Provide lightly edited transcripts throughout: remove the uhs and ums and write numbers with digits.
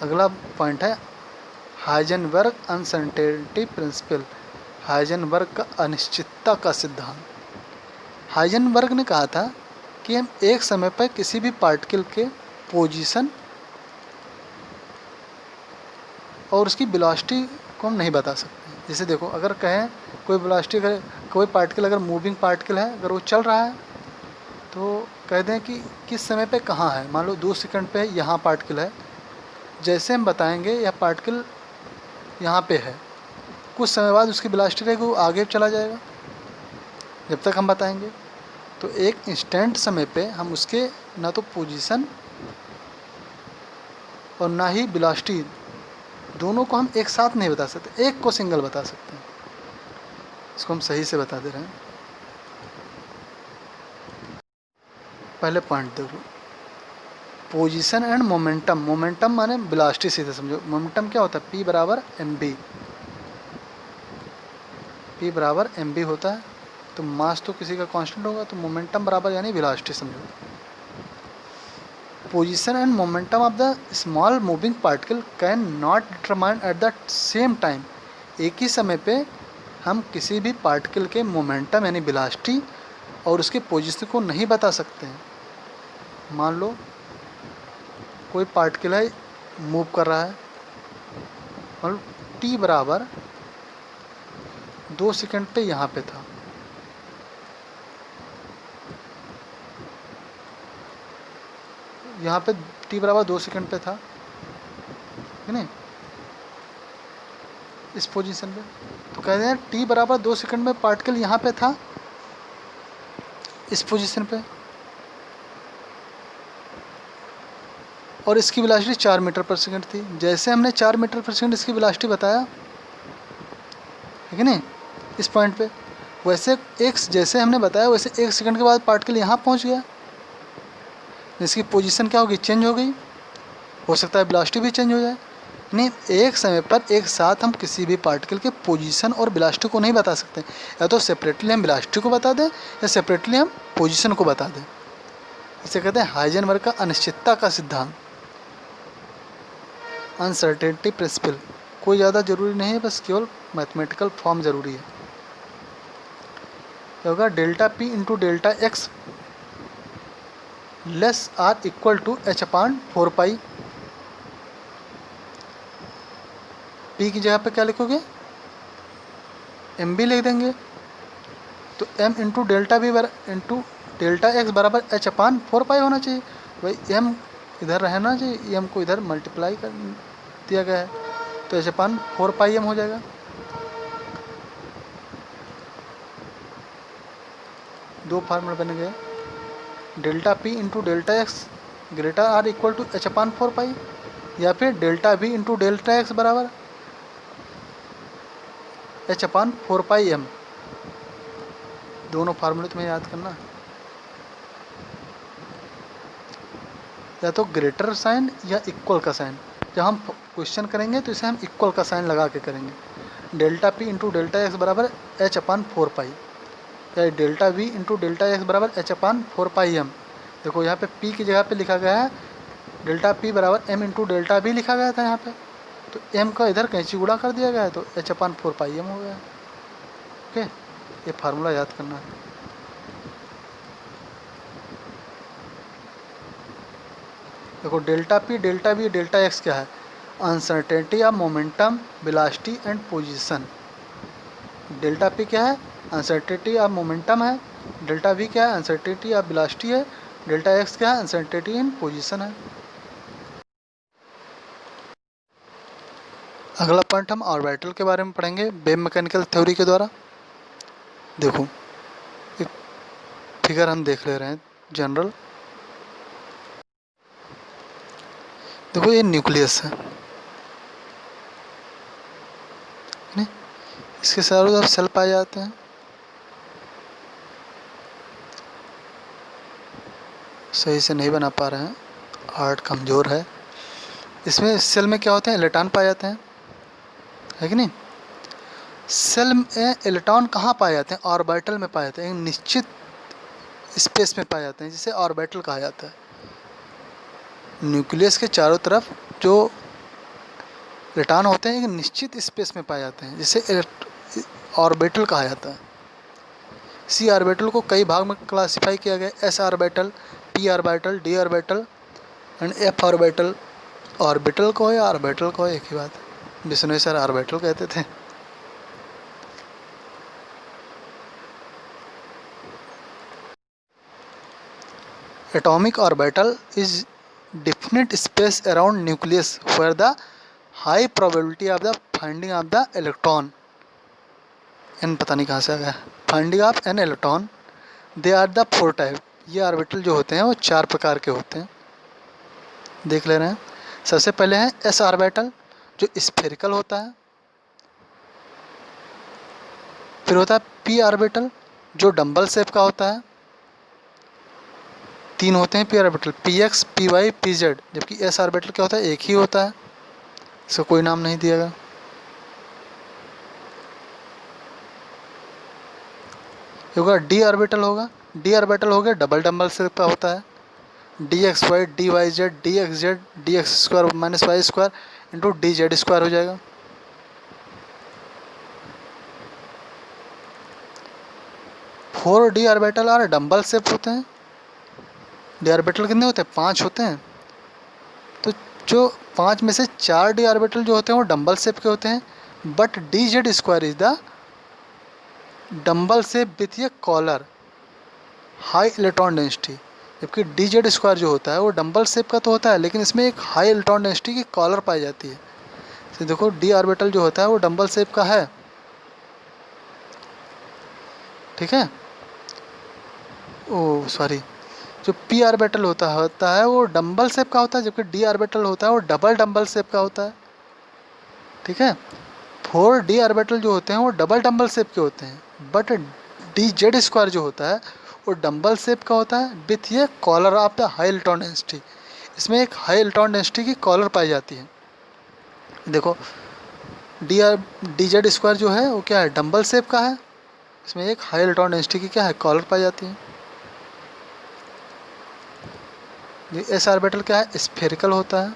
अगला पॉइंट है Heisenberg uncertainty principle, Heisenberg का अनिश्चितता का सिद्धांत। हाइजेनबर्ग ने कहा था कि हम एक समय पर किसी भी पार्टिकल के पोजीशन और उसकी वेलोसिटी को हम नहीं बता सकते। जैसे देखो, अगर कहें कोई वेलोसिटी, अगर कोई पार्टिकल, अगर मूविंग पार्टिकल है, अगर वो चल रहा है तो कह दें कि किस समय पे कहाँ है। मान लो 2 सेकंड पे यहाँ पार्टिकल है, जैसे हम बताएंगे यह पार्टिकल यहाँ पे है, कुछ समय बाद उसकी वेलोसिटी रहेगी, वो आगे चला जाएगा जब तक हम बताएंगे। तो एक इंस्टेंट समय पे हम उसके ना तो पोजीशन और ना ही वेलोसिटी, दोनों को हम एक साथ नहीं बता सकते, एक को सिंगल बता सकते हैं। इसको हम सही से बता दे रहे हैं। पहले पॉइंट देखो, पोजीशन एंड मोमेंटम। मोमेंटम माने वेलोसिटी, सीधे समझो। मोमेंटम क्या होता है? P बराबर mv, P बराबर mv होता है। तो मास तो किसी का कांस्टेंट होगा, तो मोमेंटम बराबर यानी वेलोसिटी समझो। Position and momentum of the small moving particle can not determine at the same time. एक ही समय पे हम किसी भी पार्टिकल के मोमेंटम यानी वेलोसिटी और उसके पोजीशन को नहीं बता सकते हैं। मान लो कोई पार्टिकल है, मूव कर रहा है, मान लो t बराबर 2 सेकंड पे यहाँ पे था, यहाँ पे t बराबर 2 सेकंड पे था, है नहीं, इस पोजीशन पे। तो कहते हैं t बराबर 2 सेकंड में पार्टिकल यहाँ पे था, इस पोजीशन पे, और इसकी वेलोसिटी 4 मीटर पर सेकंड थी। जैसे हमने 4 मीटर पर सेकंड इसकी वेलोसिटी बताया, है कि नहीं, इस पॉइंट पे, वैसे जैसे हमने बताया वैसे 1 सेकंड के बाद पार्टिकल यहाँ पहुँच गया, जिसकी पोजीशन क्या होगी? चेंज हो गई। हो सकता है वेलोसिटी भी चेंज हो जाए। नहीं, एक समय पर एक साथ हम किसी भी पार्टिकल के पोजीशन और वेलोसिटी को नहीं बता सकते। या तो सेपरेटली हम वेलोसिटी को बता दें या सेपरेटली हम पोजीशन को बता दें। इसे कहते हैं हाइजेनबर्ग का अनिश्चितता का सिद्धांत, अनसर्टेनिटी प्रिंसिपल। कोई ज़्यादा ज़रूरी नहीं है, बस केवल मैथमेटिकल फॉर्म ज़रूरी है। क्या होगा? Delta P into delta X less or equal to H upon 4 pi. P की जगह पे क्या लिखोगे? एम बी लिख देंगे। तो M into delta B into delta x बराबर एच अपान 4 पाई होना चाहिए। भाई एम इधर रहना चाहिए, एम को इधर मल्टीप्लाई कर दिया गया है, तो एच अपान 4 पाई एम हो जाएगा। दो फार्मूला बन गए, delta P into delta x greater or equal to H upon 4 pi, या फिर delta B into delta x बराबर एच अपान 4 पाई एम। दोनों फार्मूले तुम्हें याद करना है, या तो ग्रेटर साइन या इक्वल का साइन। जब हम क्वेश्चन करेंगे तो इसे हम इक्वल का साइन लगा के करेंगे। Delta P into delta x बराबर एच अपान 4 पाई, या delta we into delta x बराबर एच अपान 4 पाई एम। देखो यहाँ पे पी की जगह पे लिखा गया है डेल्टा पी बराबर एम इंटू डेल्टा बी लिखा गया था यहाँ पे, तो एम का इधर कैंची गुणा कर दिया गया है, तो एच अपान 4 पाई एम हो गया। ओके, ये फार्मूला याद करना है। देखो delta P, delta V, delta X क्या है? Uncertainty of momentum, velocity and position. Delta P क्या है? अनसर्टेनिटी ऑफ मोमेंटम है। डेल्टा वी क्या है? अनसर्टेनिटी ऑफ वेलोसिटी है। डेल्टा एक्स क्या है? अनसर्टेनिटी इन पोजीशन है। अगला पॉइंट हम ऑर्बिटल के बारे में पढ़ेंगे वेव मैकेनिकल थ्योरी के द्वारा। देखो एक फिगर हम देख ले रहे हैं जनरल। देखो ये न्यूक्लियस है, नहीं? इसके चारों तरफ सेल पाए जाते हैं। सही से नहीं बना पा रहे हैं, आर्ट कमज़ोर है। इसमें सेल में क्या होते हैं? इलेक्ट्रॉन पाए जाते हैं, है कि नहीं? सेल में इलेक्ट्रॉन कहाँ पाए जाते हैं? ऑर्बिटल में पाए जाते हैं, एक निश्चित स्पेस में पाए जाते हैं, जिसे ऑर्बिटल कहा जाता है। न्यूक्लियस के चारों तरफ जो इलेक्ट्रॉन होते हैं एक निश्चित स्पेस में पाए जाते हैं, जिसे ऑर्बिटल कहा जाता है। सी ऑर्बिटल को कई भाग में क्लासिफाई किया गया, S orbital, P orbital, D orbital and F orbital. Orbital को है ऑर्बिटल को है एक ही बात है, विष्णु सर ऑर्बिटल कहते थे। Atomic orbital is definite space around nucleus where the high probability of the finding of the electron, n पता नहीं कहाँ से आ गया, finding of an electron, they are the four type। ये ऑर्बिटल जो होते हैं वो 4 प्रकार के होते हैं, देख ले रहे हैं। सबसे पहले है एस ऑर्बिटल जो स्फेरिकल होता है, फिर होता है पी ऑर्बिटल जो डंबल शेप का होता है, 3 होते हैं P orbital, P X, P Y, P Z, जबकि एस ऑर्बिटल क्या होता है, एक ही होता है, इसको कोई नाम नहीं दिया गया। होगा डी ऑर्बिटल होगा, डी ऑर्बिटल हो गया डबल डंबल शेप का होता है, D X Y, D Y Z, D X Z, D X square minus Y square into D Z square हो जाएगा। Four D orbital are dumbbell shape होते हैं। डी ऑर्बिटल कितने होते हैं, 5 होते हैं। तो जो 5 में से 4 डी ऑर्बिटल जो होते हैं वो डंबल शेप के होते हैं, but D Z square is the dumbbell shape with a collar high electron density, जबकि डी जेड स्क्वायर जो होता है वो डंबल शेप का तो होता है लेकिन इसमें एक हाई इलेक्ट्रॉन डेंसिटी की कॉलर पाई जाती है। तो देखो डी ऑर्बिटल जो होता है वो डंबल शेप का है, ठीक है। ओ सॉरी, जो पी ऑर्बिटल होता है वो डंबल शेप का होता है, जबकि डी ऑर्बिटल होता है वो डबल डंबल शेप का होता है, ठीक है। 4 डी ऑर्बिटल जो होते हैं वो डबल डंबल शेप के होते हैं, बट डी जेड स्क्वायर जो होता है वो डंबल शेप का होता है विथ ये collar of the high electron density. इसमें एक हाई इलेक्ट्रॉन डेंसिटी की कॉलर पाई जाती है। देखो डी जेड स्क्वायर जो है वो क्या है, डंबल शेप का है, इसमें एक हाई इलेक्ट्रॉन डेंसिटी की क्या है, कॉलर पाई जाती है। एस ऑर्बिटल क्या है, स्फेरिकल होता है,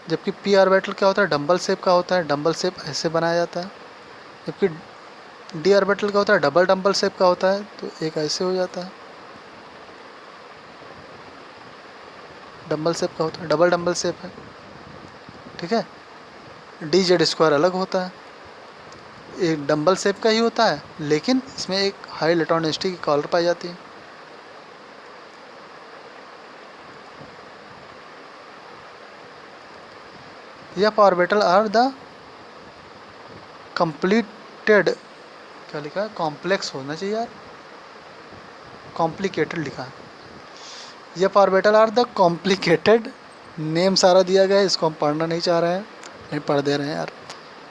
जबकि पी ऑर्बिटल क्या होता है, डंबल शेप का होता है, डंबल शेप ऐसे बनाया जाता है, जबकि डी ऑर्बिटल का होता है डबल डंबल शेप का होता है, तो एक ऐसे हो जाता है, डंबल शेप का होता है, डबल डंबल शेप है, ठीक है। डी जेड स्क्वायर अलग होता है, एक डंबल शेप का ही होता है लेकिन इसमें एक हाई इलेक्ट्रॉन डेंसिटी की कॉलर पाई जाती है। यह ऑर्बिटल आर द कंप्लीटेड, क्या लिखा है, कॉम्प्लेक्स होना चाहिए यार, कॉम्प्लिकेटेड लिखा है। यह orbital are the complicated, name सारा दिया गया है, इसको हम पढ़ना नहीं चाह रहे हैं, नहीं पढ़ दे रहे हैं यार,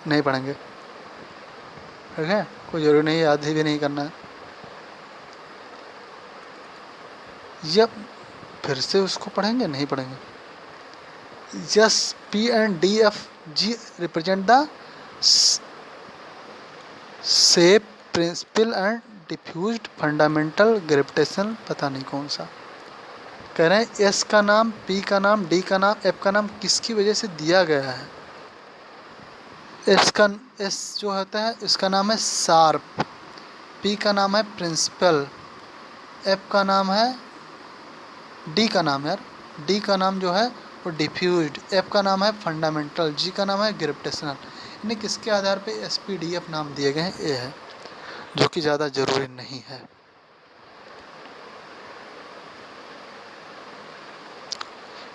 नहीं पढ़ेंगे, ठीक है, कोई जरूरी नहीं, याद भी नहीं करना है। यह फिर से उसको पढ़ेंगे, नहीं पढ़ेंगे। S P and D F G represent the shape principal and diffused fundamental gravitation, पता नहीं कौन सा कह रहे हैं। एस का नाम, पी का नाम, डी का नाम, एफ का नाम किसकी वजह से दिया गया है। एस जो होता है इसका नाम है शार्प, पी का नाम है प्रिंसिपल, एफ का नाम है, डी का नाम यार, डी का नाम जो है वो डिफ्यूज्ड, एफ का नाम है फंडामेंटल, जी का नाम है ग्रेविटेशनल। इन्हें किसके आधार पे एस पी डी एफ नाम दिए गए हैं, ए है, जो कि ज़्यादा जरूरी नहीं है।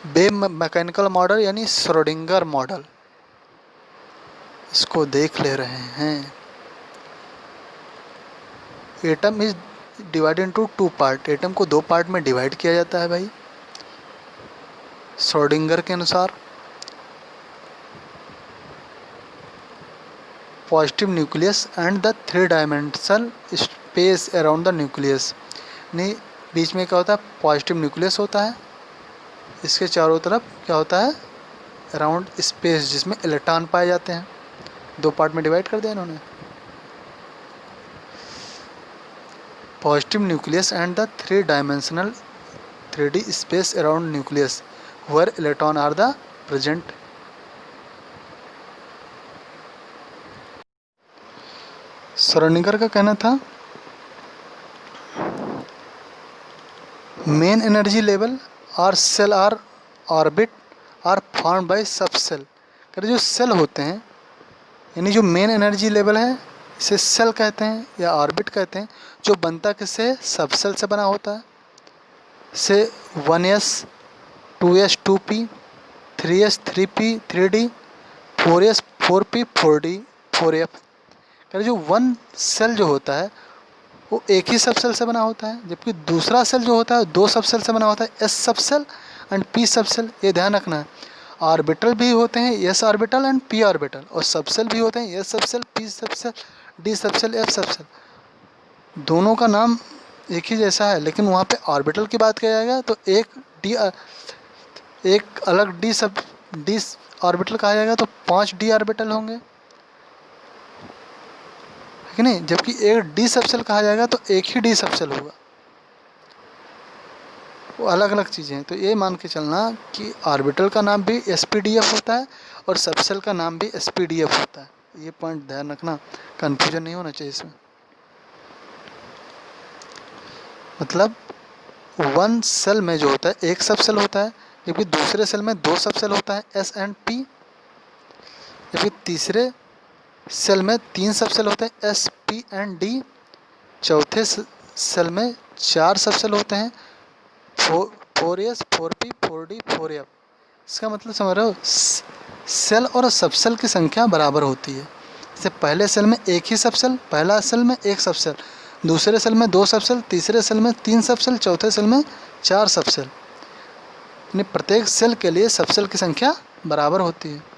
वेव मैकेनिकल मॉडल यानी श्रोडिंगर मॉडल, इसको देख ले रहे हैं। Atom is divided into 2 part, atom को 2 पार्ट में डिवाइड किया जाता है भाई श्रोडिंगर के अनुसार। Positive nucleus and the 3 dimensional space around the nucleus, नहीं बीच में क्या होता है, पॉजिटिव न्यूक्लियस होता है, इसके चारों तरफ क्या होता है, अराउंड स्पेस जिसमें इलेक्ट्रॉन पाए जाते हैं। 2 पार्ट में डिवाइड कर दिया इन्होंने। Positive nucleus and the 3 dimensional 3D space around nucleus where electron are the present. Schrodinger का कहना था मेन एनर्जी लेवल और shell or orbit are form by subshell. कर जो सेल होते हैं यानी जो मेन एनर्जी लेवल है इसे सेल कहते हैं या ऑर्बिट कहते हैं, जो बनता किससे, सब सेल से बना होता है। से 1s 2s 2p 3s 3p 3d 4s 4p 4d 4f। कर जो वन सेल जो होता है वो एक ही सब सेल से बना होता है, जबकि दूसरा सेल जो होता है दो सब सेल से बना होता है, एस सब सेल एंड पी सब सेल। ये ध्यान रखना है। ऑर्बिटल भी होते हैं S orbital and P orbital, और सब सेल भी होते हैं एस सब सेल पी सब सेल डी सब सेल एफ सब सेल। दोनों का नाम एक ही जैसा है, लेकिन वहाँ पे ऑर्बिटल की बात किया जाएगा तो एक अलग डी ऑर्बिटल कहा जाएगा तो 5 डी ऑर्बिटल होंगे, है कि नहीं। जबकि एक डी सब सेल कहा जाएगा तो एक ही डी सब सेल होगा। वो अलग अलग चीज़ें हैं। तो ये मान के चलना कि ऑर्बिटल का नाम भी एसपीडीएफ होता है और सब सेल का नाम भी एसपीडीएफ होता है। ये पॉइंट ध्यान रखना, कन्फ्यूजन नहीं होना चाहिए इसमें। मतलब वन सेल में जो होता है एक सब सेल होता है, जबकि दूसरे सेल में दो सब सेल होता है एस एंड पी, जबकि तीसरे सेल में 3 सब सेल होते हैं एस पी एंड डी, चौथे सेल में 4 सब सेल होते हैं 4s 4p 4d 4f। इसका मतलब समझ रहे हो, सेल और सब सेल की संख्या बराबर होती है। जैसे पहले सेल में एक ही सब सेल, पहला सेल में एक सब सेल, दूसरे सेल में 2 सब सेल, तीसरे सेल में 3 सब सेल, चौथे सेल में 4 सब सेल। यानी प्रत्येक सेल के लिए सब सेल की संख्या बराबर होती है।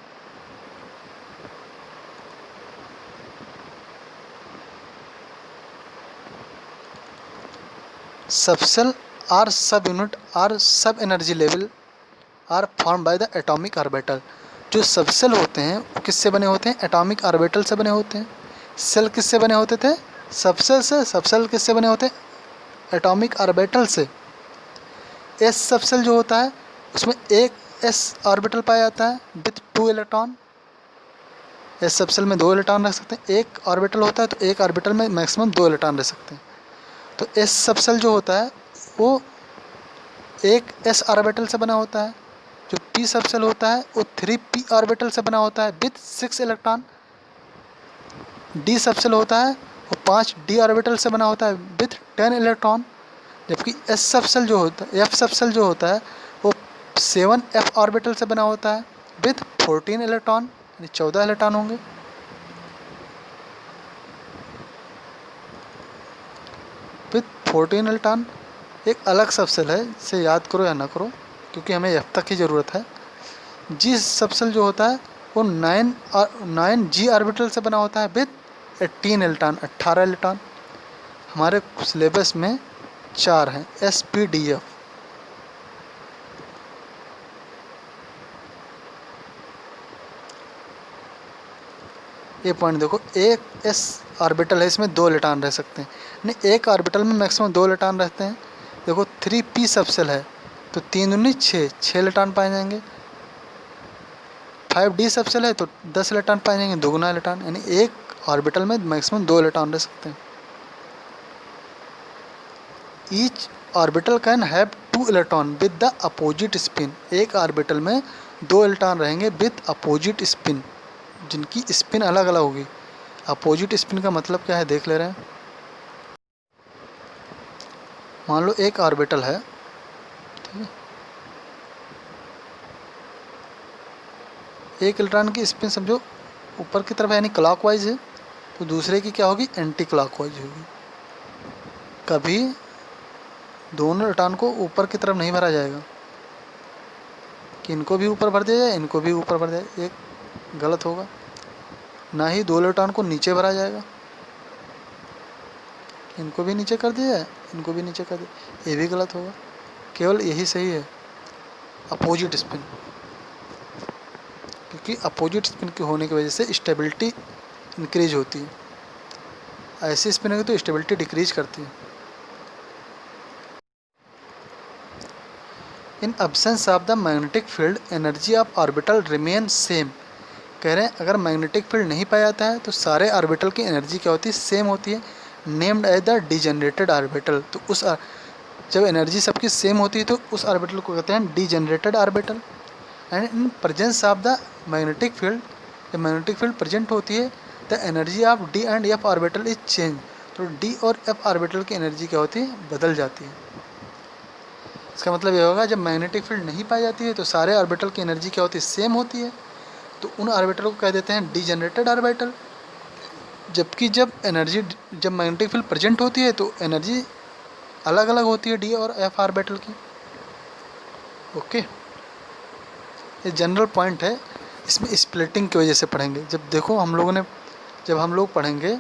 Sub shell or sub unit or sub energy level are form by the atomic orbital. जो सब सेल होते हैं वो किससे बने होते हैं, एटॉमिक ऑर्बिटल से बने होते हैं। सेल किससे बने होते थे, सब सेल से। सब सेल किससे बने होते हैं, एटॉमिक ऑर्बिटल से। एस सब सेल जो होता है उसमें एक एस ऑर्बिटल पाया जाता है विथ 2 इलेक्ट्रॉन। एस सब सेल में 2 इलेक्ट्रॉन रख सकते हैं। एक ऑर्बिटल होता है तो एक ऑर्बिटल में मैक्सिमम 2 इलेक्ट्रॉन रह सकते हैं। तो एस सब सेल जो होता है वो एक एस ऑर्बिटल से बना होता है। जो पी सब सेल होता है वो 3p ऑर्बिटल से बना होता है विथ 6 इलेक्ट्रॉन। डी सब सेल होता है वो 5 डी ऑर्बिटल से बना होता है विथ 10 इलेक्ट्रॉन। जबकि एस सब सेल जो होता है, एफ सब सेल जो होता है वो 7 एफ ऑर्बिटल से बना होता है विथ 14 इलेक्ट्रॉन, यानी 14 इलेक्ट्रॉन होंगे। विथ 14 इलेक्ट्रॉन एक अलग सब सेल है, इसे याद करो या ना करो क्योंकि हमें एफ तक की ज़रूरत है। जी सब सेल जो होता है वो 9 जी ऑर्बिटल से बना होता है विथ 18 इलेक्ट्रॉन, 18 इलेक्ट्रॉन। हमारे सिलेबस में 4 हैं एस पी डी एफ। ये पॉइंट देखो, एक एस ऑर्बिटल है इसमें 2 इलेक्ट्रॉन रह सकते हैं, नहीं एक ऑर्बिटल में मैक्सिमम 2 इलेक्ट्रॉन रहते हैं। देखो 3p सब सेल है तो 3 दूनी 6 इलेक्ट्रॉन पाए जाएंगे। 5d सब सेल है तो 10 इलेक्ट्रॉन पाए जाएंगे, दोगुना इलेक्ट्रॉन, यानी एक ऑर्बिटल में मैक्सिमम 2 इलेक्ट्रॉन रह सकते हैं। Each orbital can have 2 electron with the opposite spin. एक ऑर्बिटल में 2 इलेक्ट्रॉन रहेंगे विद अपोजिट स्पिन, जिनकी स्पिन अलग अलग होगी। अपोजिट स्पिन का मतलब क्या है देख ले रहे हैं। मान लो एक ऑर्बिटल है, ठीक है, एक इलेक्ट्रॉन की स्पिन समझो ऊपर की तरफ है यानी क्लॉकवाइज है, तो दूसरे की क्या होगी, एंटी क्लॉकवाइज होगी। कभी दोनों इलेक्ट्रॉन को ऊपर की तरफ नहीं भरा जाएगा कि इनको भी ऊपर भर दिया जाए इनको भी ऊपर भर दिया जाए, ये गलत होगा। ना ही 2 इलेक्ट्रॉन को नीचे भरा जाएगा, इनको भी नीचे कर दिया जाए इनको भी नीचे कर दिया, ये भी गलत होगा। केवल यही सही है, अपोजिट स्पिन, क्योंकि अपोजिट स्पिन के होने की वजह से स्टेबिलिटी इंक्रीज होती है। ऐसी स्पिन होगी तो स्टेबिलिटी डिक्रीज करती है। इन absence of the magnetic field energy of orbital remain same. कह रहे हैं अगर मैग्नेटिक फील्ड नहीं पाया जाता है तो सारे ऑर्बिटल की एनर्जी क्या होती है, सेम होती है, named as the degenerated orbital. तो जब एनर्जी सबकी सेम होती है तो उस ऑर्बिटल को कहते हैं degenerated orbital. And in presence of the magnetic field, जब मैग्नेटिक फील्ड प्रेजेंट होती है the energy of D and F orbital is change. तो डी और एफ ऑर्बिटल की एनर्जी क्या होती है, बदल जाती है। इसका मतलब ये होगा जब मैग्नेटिक फील्ड नहीं पाई जाती है तो सारे ऑर्बिटल की एनर्जी क्या होती है, सेम होती है, तो उन ऑर्बिटल को कह देते हैं डिजेनरेटेड ऑर्बिटल। जबकि जब मैग्नेटिक फील्ड प्रेजेंट होती है तो एनर्जी अलग अलग होती है डी और एफ ऑर्बिटल की। ओके, ये जनरल पॉइंट है, इसमें स्प्लिटिंग की वजह से पढ़ेंगे। जब हम लोग पढ़ेंगे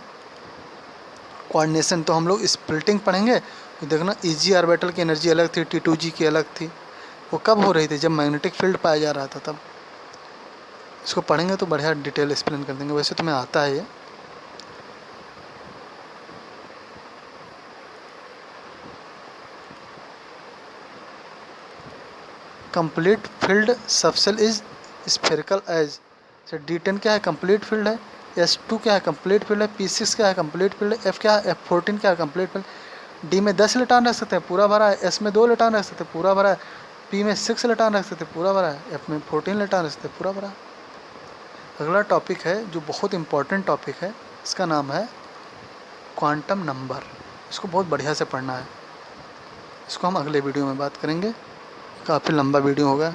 कोऑर्डिनेशन तो हम लोग स्प्लिटिंग पढ़ेंगे। तो देखना ईजी ऑर्बिटल की एनर्जी अलग थी, T2G की अलग थी। वो कब हो रही थी, जब मैग्नेटिक फील्ड पाया जा रहा था तब। इसको पढ़ेंगे तो बढ़िया डिटेल एक्सप्लेन कर देंगे, वैसे तुम्हें आता है ये। Complete filled subshell is spherical as. D10 क्या है, कंप्लीट फील्ड है। S2 क्या है, कंप्लीट फील्ड है। P6 क्या है, कंप्लीट फील्ड है। F क्या है, F14 क्या है, कंप्लीट फील्ड। D में 10 इलेक्ट्रॉन रख सकते हैं, पूरा भरा है। S में 2 इलेक्ट्रॉन रख सकते हैं, पूरा भरा है। P में 6 इलेक्ट्रॉन रख सकते हैं, पूरा भरा है। F में 14 इलेक्ट्रॉन रख सकते हैं, पूरा भरा है। अगला टॉपिक है जो बहुत इंपॉर्टेंट टॉपिक है, इसका नाम है क्वांटम नंबर। इसको बहुत बढ़िया से पढ़ना है। इसको हम अगले वीडियो में बात करेंगे, काफ़ी लंबा वीडियो होगा।